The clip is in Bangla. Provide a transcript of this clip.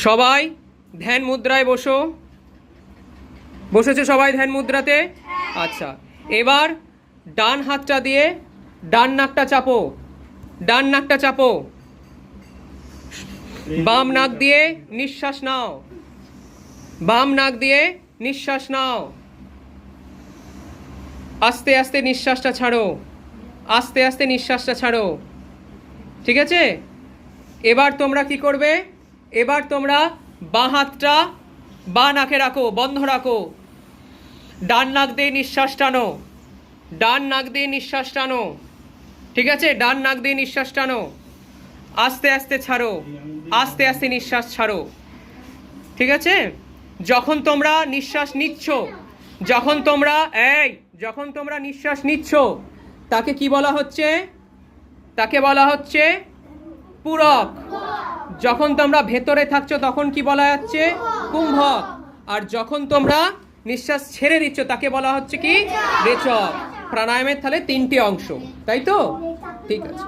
সবাই ধ্যান মুদ্রায় বসো। বসেছে সবাই ধ্যান মুদ্রাতে? আচ্ছা, এবার ডান হাতটা দিয়ে ডান নাকটা চাপো, ডান নাকটা চাপো। বাম নাক দিয়ে নিঃশ্বাস নাও, বাম নাক দিয়ে নিঃশ্বাস নাও। আস্তে আস্তে নিঃশ্বাসটা ছাড়ো, আস্তে আস্তে নিঃশ্বাসটা ছাড়ো। ঠিক আছে? এবার তোমরা কি করবে? এবার তোমরা বাঁ হাতটা বাঁ নাকে রাখো, বন্ধ রাখো। ডান নাক দিয়ে নিঃশ্বাস টানো, ডান নাক দিয়ে নিঃশ্বাস টানো। ঠিক আছে? ডান নাক দিয়ে নিঃশ্বাস টানো, আস্তে আস্তে ছাড়ো, আস্তে আস্তে নিঃশ্বাস ছাড়ো। ঠিক আছে? যখন তোমরা নিঃশ্বাস নিচ্ছ, যখন তোমরা নিঃশ্বাস নিচ্ছ, তাকে কি বলা হচ্ছে? তাকে বলা হচ্ছে পূরক। যখন তোমরা ভেতরে থাকছো তখন কি বলা হচ্ছে? কুম্ভক। আর যখন তোমরা নিঃশ্বাস ছেড়ে দিচ্ছ তাকে বলা হচ্ছে কি? রেচক। প্রাণায়ামের তাহলে 3টে অংশ, তাই তো? ঠিক আছে।